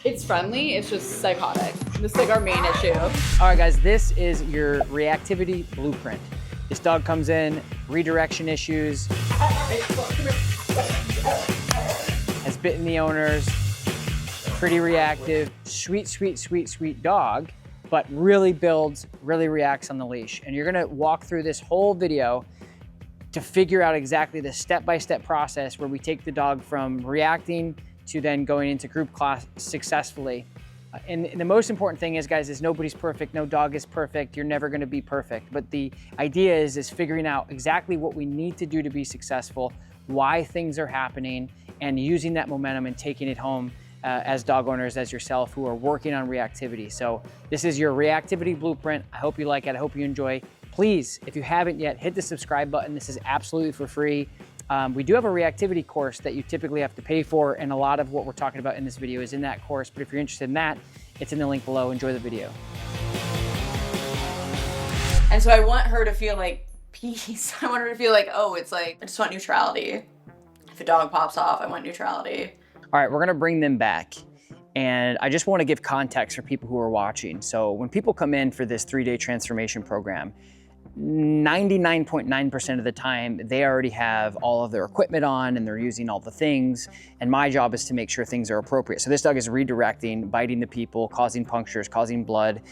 It's friendly, it's just psychotic. This is like our main issue. All right, guys, this is your reactivity blueprint. This dog comes in, redirection issues, has bitten the owners, pretty reactive, sweet, sweet, sweet, sweet dog, but really builds, really reacts on the leash. And you're gonna walk through this whole video to figure out exactly the step-by-step process where we take the dog from reacting to then going into group class successfully. And the most important thing is, guys, is nobody's perfect, no dog is perfect, you're never gonna be perfect. But the idea is figuring out exactly what we need to do to be successful, why things are happening, and using that momentum and taking it home as dog owners, as yourself, who are working on reactivity. So this is your reactivity blueprint. I hope you like it, I hope you enjoy. Please, if you haven't yet, hit the subscribe button. This is absolutely for free. We do have a reactivity course that you typically have to pay for, and a lot of what we're talking about in this video is in that course, but if you're interested in that, it's in the link below. Enjoy the video. And so I want her to feel like peace. I want her to feel like, oh, it's like, I just want neutrality. If a dog pops off, I want neutrality. All right, we're gonna bring them back. And I just wanna give context for people who are watching. So when people come in for this 3-day transformation program, 99.9% of the time, they already have all of their equipment on and they're using all the things. And my job is to make sure things are appropriate. So this dog is redirecting, biting the people, causing punctures, causing blood,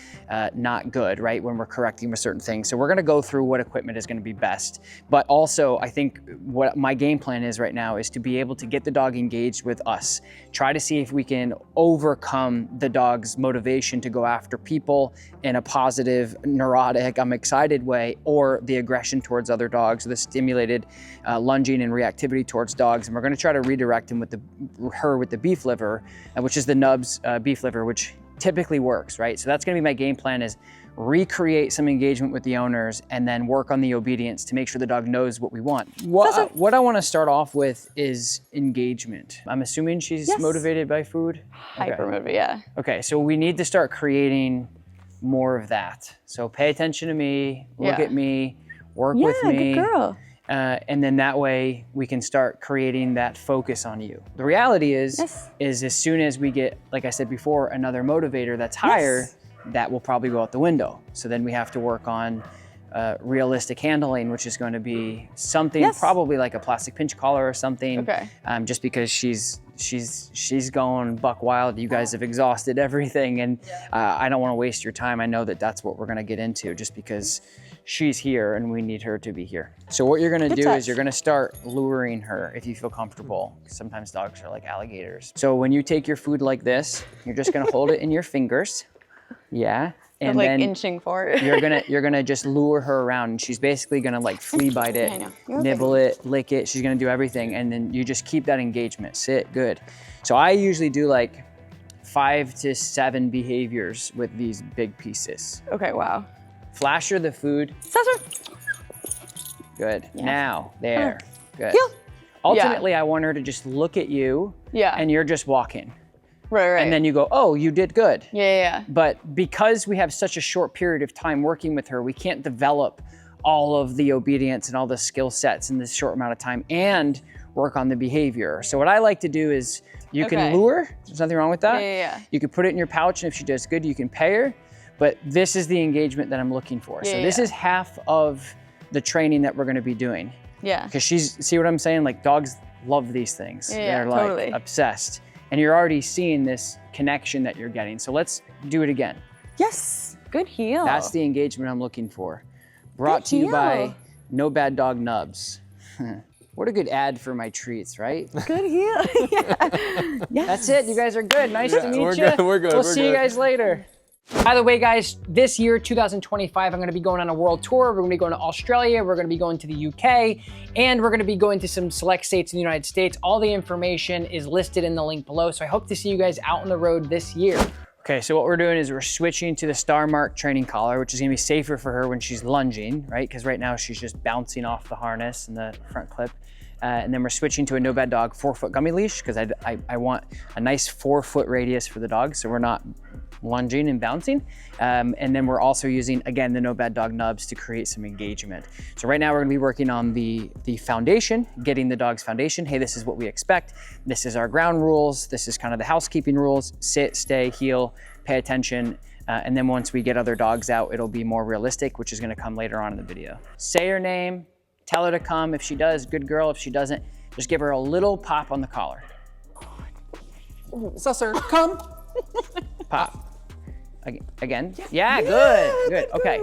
not good, right? When we're correcting with certain things. So we're gonna go through what equipment is gonna be best. But also, I think what my game plan is right now is to be able to get the dog engaged with us. Try to see if we can overcome the dog's motivation to go after people in a positive, neurotic, I'm excited way, or the aggression towards other dogs, the stimulated lunging and reactivity towards dogs. And we're gonna try to redirect him with her with the beef liver, which is the Nubs beef liver, which typically works, right? So that's gonna be my game plan, is recreate some engagement with the owners and then work on the obedience to make sure the dog knows what we want. What I wanna start off with is engagement. I'm assuming she's motivated by food? Hyper motivated, yeah. Okay, so we need to start creating more of that. So pay attention to me, look at me, work with me. Good girl. And then that way we can start creating that focus on you. The reality is as soon as we get, like I said before, another motivator that's higher, that will probably go out the window. So then we have to work on realistic handling, which is going to be something probably like a plastic pinch collar or something. Just because she's going buck wild. You guys have exhausted everything, and I don't want to waste your time. I know that that's what we're going to get into, just because she's here and we need her to be here. So what you're going to do is you're going to start luring her if you feel comfortable. Sometimes dogs are like alligators. So when you take your food like this, you're just going to hold it in your fingers. Yeah. And like then inching forward. you're gonna just lure her around, and she's basically gonna like flea bite it, nibble it, lick it. She's gonna do everything, and then you just keep that engagement. Sit, good. So I usually do like 5 to 7 behaviors with these big pieces. Okay, wow. Flash her the food. Good. Now, there. Good. Ultimately, I want her to just look at you, and you're just walking. Right. And then you go, oh, you did good. Yeah. But because we have such a short period of time working with her, we can't develop all of the obedience and all the skill sets in this short amount of time and work on the behavior. So what I like to do is you can lure, there's nothing wrong with that. Yeah. You can put it in your pouch, and if she does good, you can pay her. But this is the engagement that I'm looking for. So this is half of the training that we're gonna be doing. Yeah. Because see what I'm saying? Like, dogs love these things. They're like obsessed. And you're already seeing this connection that you're getting. So let's do it again. Yes, good heel. That's the engagement I'm looking for. Brought to you by No Bad Dog Nubs. What a good ad for my treats, right? Good heel. That's it, you guys are good. Nice to meet you. We're good. We'll see you guys later. By the way, guys, this year, 2025, I'm gonna be going on a world tour. We're gonna be going to Australia, we're gonna be going to the UK, and we're gonna be going to some select states in the United States. All the information is listed in the link below, so I hope to see you guys out on the road this year. Okay, so what we're doing is we're switching to the Star Mark training collar, which is gonna be safer for her when she's lunging, right? Because right now she's just bouncing off the harness and the front clip. And then we're switching to a No Bad Dog 4-foot gummy leash, because I want a nice 4-foot radius for the dog, so we're not lunging and bouncing. And then we're also using, again, the No Bad Dog nubs to create some engagement. So right now we're gonna be working on the foundation, getting the dog's foundation. Hey, this is what we expect. This is our ground rules. This is kind of the housekeeping rules. Sit, stay, heel, pay attention. And then once we get other dogs out, it'll be more realistic, which is gonna come later on in the video. Say her name, tell her to come. If she does, good girl. If she doesn't, just give her a little pop on the collar. Susser, come. Pop. Again. Yeah, good. Okay.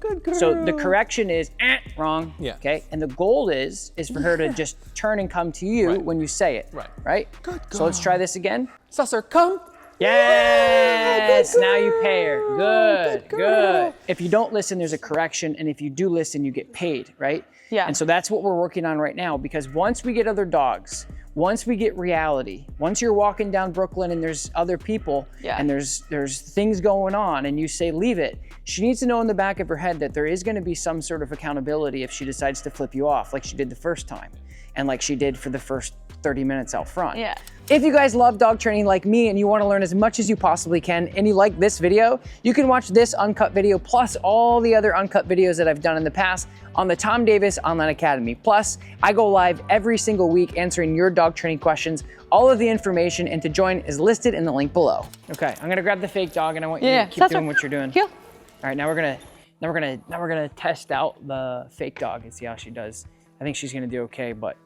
Good girl. So the correction is wrong. Yeah. Okay. And the goal is for her to just turn and come to you when you say it. Right. Right? Good girl. So let's try this again. Susser, come. Yes. Now you pay her. Good. Good girl. Good. If you don't listen, there's a correction, and if you do listen, you get paid. Right? Yeah. And so that's what we're working on right now, because once we get other dogs, once we get reality, once you're walking down Brooklyn and there's other people and there's things going on and you say, leave it, she needs to know in the back of her head that there is gonna be some sort of accountability if she decides to flip you off like she did the first time and like she did for the first 30 minutes out front. Yeah. If you guys love dog training like me and you wanna learn as much as you possibly can and you like this video, you can watch this uncut video plus all the other uncut videos that I've done in the past on the Tom Davis Online Academy. Plus, I go live every single week answering your dog training questions. All of the information and to join is listed in the link below. Okay, I'm gonna grab the fake dog and I want you to keep doing what you're doing. Heel. All right, now we're gonna test out the fake dog and see how she does. I think she's gonna do okay, but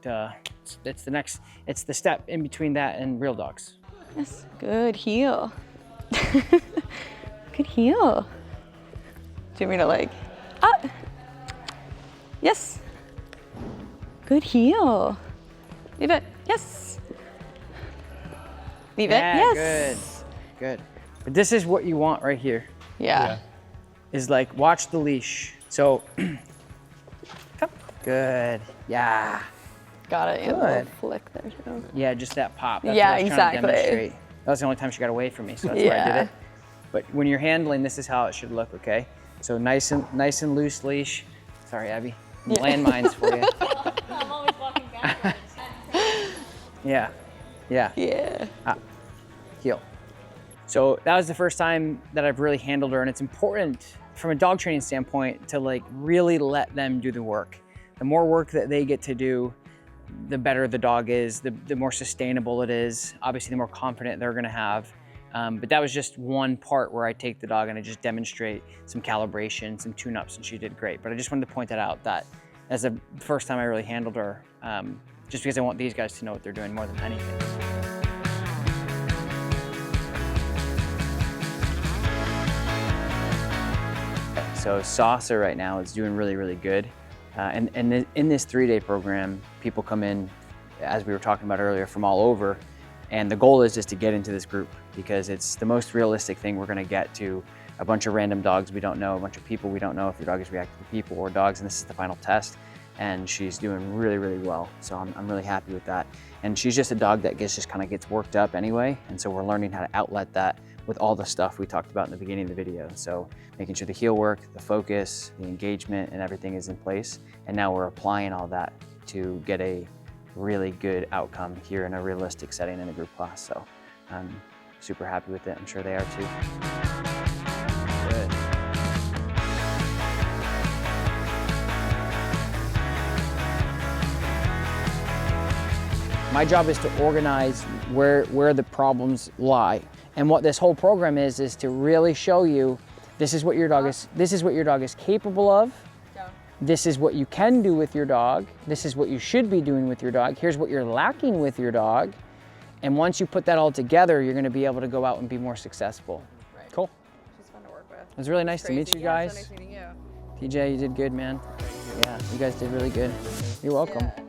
it's the step in between that and real dogs. Yes, good heel. Good heel. Do you want me to like, yes. Good heel. Leave it, yes. Leave it, yes. Good. But this is what you want right here. Yeah. Is like, watch the leash. So, come. Good, yeah. Got it, and a Good. little flick there too. Yeah, just that pop. That's Yeah, what I was trying to exactly. demonstrate. That was the only time she got away from me, so that's why I did it. But when you're handling, this is how it should look, okay? So nice and loose leash. Sorry, Abby. Landmines for you. I'm always walking backwards. Yeah. Yeah. Heel. So that was the first time that I've really handled her, and it's important from a dog training standpoint to like really let them do the work. The more work that they get to do, the better the dog is, the more sustainable it is. Obviously, the more confident they're gonna have. But that was just one part where I take the dog and I just demonstrate some calibration, some tune-ups, and she did great. But I just wanted to point that out, that as the first time I really handled her, just because I want these guys to know what they're doing more than anything. So Saucer right now is doing really, really good. And in this 3-day program, people come in, as we were talking about earlier, from all over. And the goal is just to get into this group because it's the most realistic thing we're gonna get to a bunch of random dogs we don't know, a bunch of people we don't know if your dog is reactive to people or dogs, and this is the final test. And she's doing really, really well. So I'm really happy with that. And she's just a dog that just kind of gets worked up anyway. And so we're learning how to outlet that with all the stuff we talked about in the beginning of the video. So making sure the heel work, the focus, the engagement, and everything is in place. And now we're applying all that to get a really good outcome here in a realistic setting in a group class. So I'm super happy with it. I'm sure they are too. Good. My job is to organize where the problems lie. And what this whole program is to really show you this is what your dog is capable of. This is what you can do with your dog. This is what you should be doing with your dog. Here's what you're lacking with your dog. And once you put that all together, you're gonna be able to go out and be more successful. Right. Cool. She's fun to work with. It was really nice to meet you guys. So nice meeting you. TJ, you did good, man. Yeah, you guys did really good. You're welcome. Yeah.